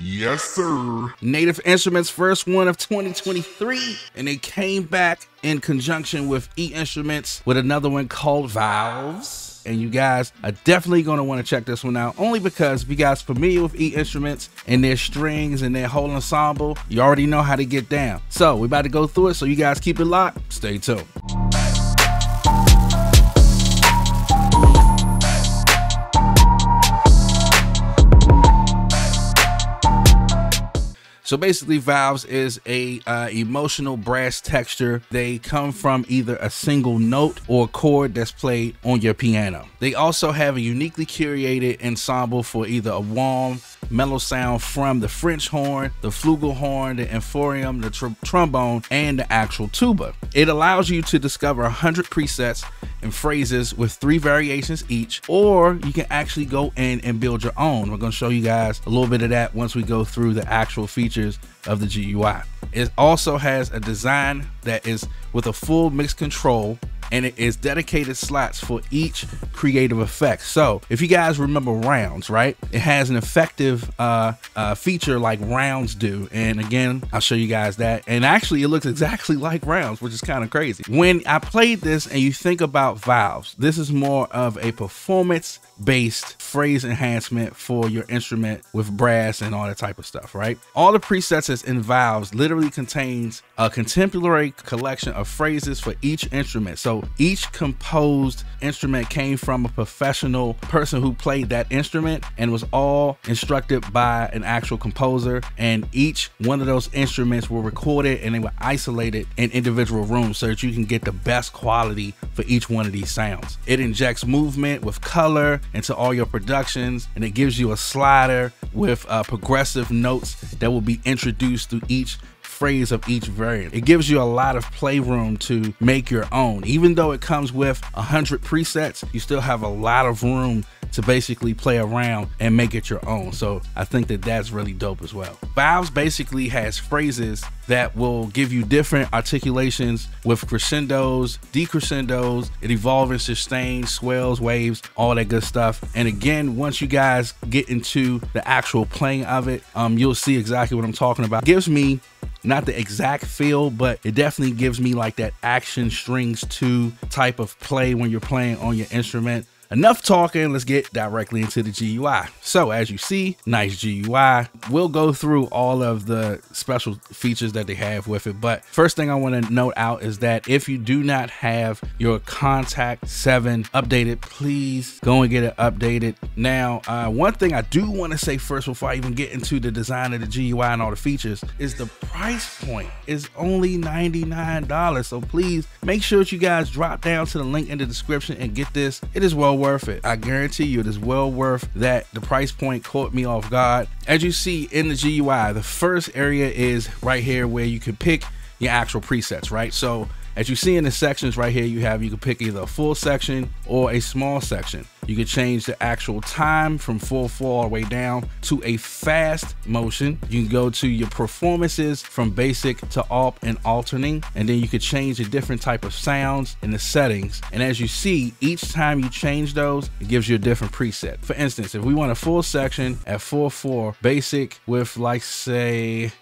Yes, sir. Native Instruments' first one of 2023, and they came back in conjunction with E Instruments with another one called Valves. And you guys are definitely going to want to check this one out, only because if you guys are familiar with E Instruments and their strings and their whole ensemble, you already know how to get down. So we're about to go through it, so you guys keep it locked. Stay tuned. So basically, Valves is a emotional brass texture. They come from either a single note or chord that's played on your piano. They also have a uniquely curated ensemble for either a warm, mellow sound from the French horn, the flugelhorn, the euphonium, the trombone, and the actual tuba. It allows you to discover 100 presets and phrases with 3 variations each, or you can actually go in and build your own. We're going to show you guys a little bit of that once we go through the actual features of the GUI. It also has a design that is with a full mix control, and it is dedicated slots for each creative effect. So if you guys remember rounds, right? It has an effective feature like rounds do. And again, I'll show you guys that. And actually it looks exactly like rounds, which is kind of crazy. When I played this and you think about Valves, this is more of a performance-based phrase enhancement for your instrument with brass and all that type of stuff, right? All the presets that's in Valves literally contains a contemporary collection of phrases for each instrument. So each composed instrument came from a professional person who played that instrument and was all instructed by an actual composer. And each one of those instruments were recorded and they were isolated in individual rooms so that you can get the best quality for each one of these sounds. It injects movement with color into all your productions, and it gives you a slider with progressive notes that will be introduced through each phrase of each variant. It gives you a lot of playroom to make your own. Even though it comes with 100 presets, you still have a lot of room to basically play around and make it your own. So I think that that's really dope as well. Valves basically has phrases that will give you different articulations with crescendos, decrescendos, it evolving, sustains, swells, waves, all that good stuff. And again, once you guys get into the actual playing of it, you'll see exactly what I'm talking about. It gives me not the exact feel, but it definitely gives me like that action strings 2 type of play when you're playing on your instrument. Enough talking, let's get directly into the GUI. So as you see, nice GUI. We'll go through all of the special features that they have with it, but first thing I want to note out is that if you do not have your Contact 7 updated, please go and get it updated. Now, one thing I do want to say first before I even get into the design of the GUI and all the features is the price point is only $99. So please make sure that you guys drop down to the link in the description and get this. It is well worth it. I guarantee you it is well worth that. The price point caught me off guard. As you see in the GUI, the first area is right here where you can pick your actual presets, right? So as you see in the sections right here, you can pick either a full section or a small section. You can change the actual time from 4/4 all the way down to a fast motion. You can go to your performances from basic to ALP and alternating, and then you could change the different type of sounds in the settings. And as you see, each time you change those, it gives you a different preset. For instance, if we want a full section at 4/4 basic with let's say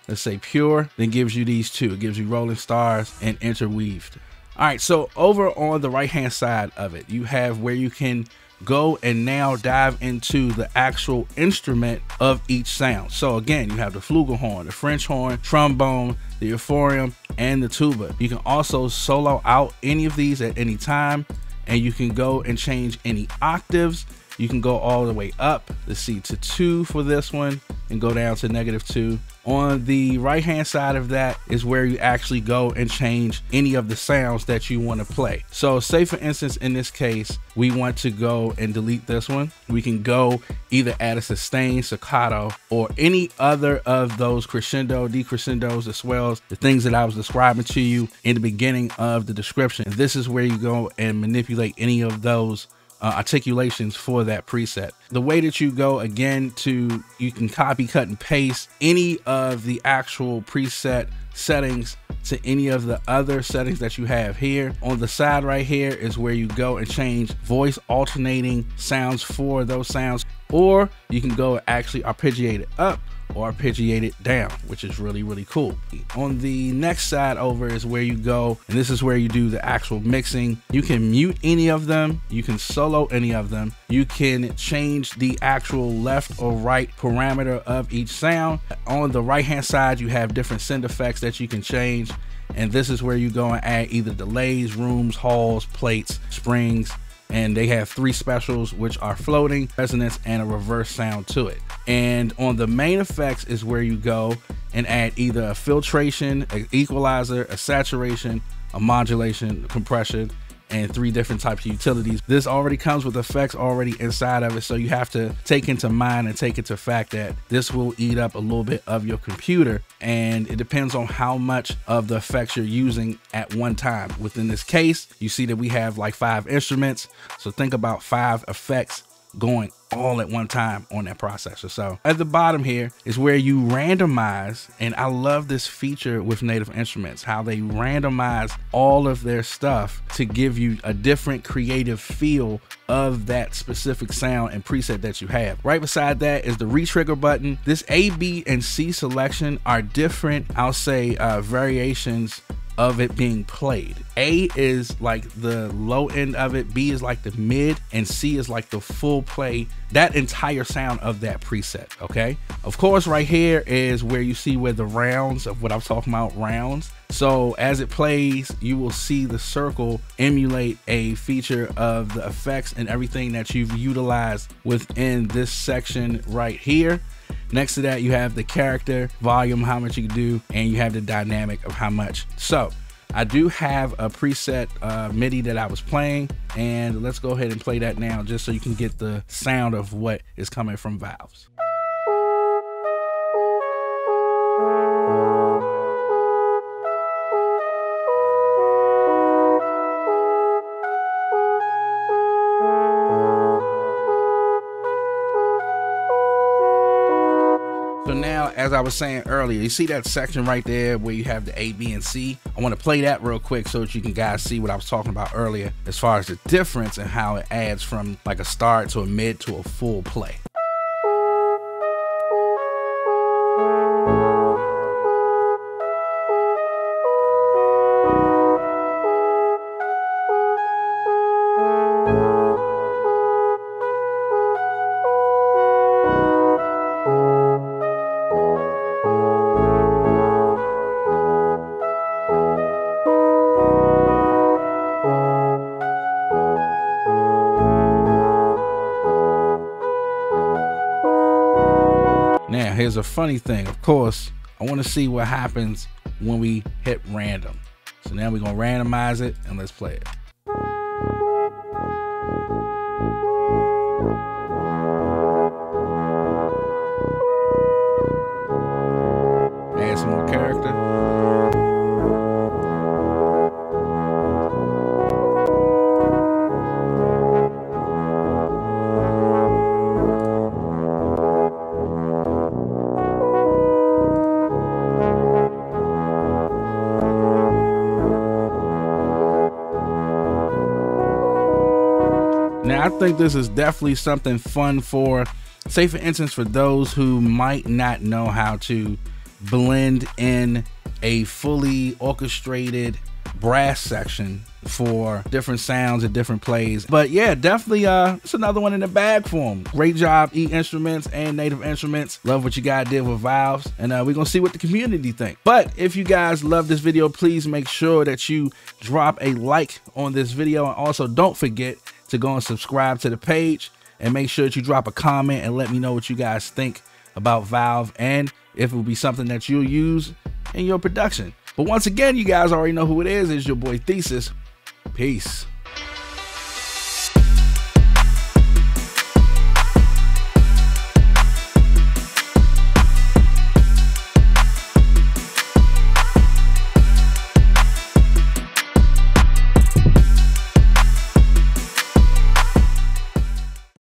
pure, then gives you these 2. It gives you rolling stars and interweaved. All right, so over on the right hand side of it, you have where you can go and now dive into the actual instrument of each sound. So again, you have the flugelhorn, the French horn, trombone, the euphonium, and the tuba. You can also solo out any of these at any time, and you can go and change any octaves. You can go all the way up, let's see, to 2 for this one, and go down to -2. On the right hand side of that is where you actually go and change any of the sounds that you want to play. So say for instance, in this case, we want to go and delete this one. We can go either add a sustain, staccato, or any other of those crescendo, decrescendos, the swells, the things that I was describing to you in the beginning of the description. And this is where you go and manipulate any of those articulations for that preset. The way that you go again to, you can copy, cut, and paste any of the actual preset settings to any of the other settings that you have here. On the side right here is where you go and change voice alternating sounds for those sounds, or you can go actually arpeggiate it up or arpeggiate it down, which is really, really cool. On the next side over is where you go, and this is where you do the actual mixing. You can mute any of them, you can solo any of them, you can change the actual left or right parameter of each sound. On the right hand side, you have different send effects that you can change, and this is where you go and add either delays, rooms, halls, plates, springs, and they have 3 specials, which are floating, resonance, and a reverse sound to it. And on the main effects is where you go and add either a filtration, an equalizer, a saturation, a modulation, compression, and 3 different types of utilities. This already comes with effects already inside of it, so you have to take into mind and take into fact that this will eat up a little bit of your computer, and it depends on how much of the effects you're using at one time. Within this case, you see that we have like 5 instruments, so think about 5 effects going all at one time on that processor. So at the bottom here is where you randomize, and I love this feature with Native Instruments, how they randomize all of their stuff to give you a different creative feel of that specific sound and preset that you have. Right beside that is the re-trigger button. This A, B, and C selection are different, I'll say, variations of it being played. A is like the low end of it, B is like the mid, and C is like the full play, that entire sound of that preset. Okay, of course, right here is where you see where the rounds of what I'm talking about, rounds. So as it plays, you will see the circle emulate a feature of the effects and everything that you've utilized within this section right here. Next to that, you have the character, volume, how much you can do, and you have the dynamic of how much. So I do have a preset MIDI that I was playing, and let's go ahead and play that now just so you can get the sound of what is coming from Valves. So now, as I was saying earlier, you see that section right there where you have the A, B, and C? I want to play that real quick so that you can guys see what I was talking about earlier as far as the difference and how it adds from like a start to a mid to a full play. Now, here's a funny thing. Of course, I want to see what happens when we hit random. So now we're going to randomize it and let's play it. Add some more character. Now, I think this is definitely something fun for, say for instance, for those who might not know how to blend in a fully orchestrated brass section for different sounds and different plays. But yeah, definitely it's another one in the bag for them. Great job, E Instruments and Native Instruments. Love what you guys did with Valves, and we're gonna see what the community think. But if you guys love this video, please make sure that you drop a like on this video, and also don't forget to go and subscribe to the page, and make sure that you drop a comment and let me know what you guys think about Valve and if it will be something that you'll use in your production. But once again, you guys already know who it is. It's your boy Thesis. Peace.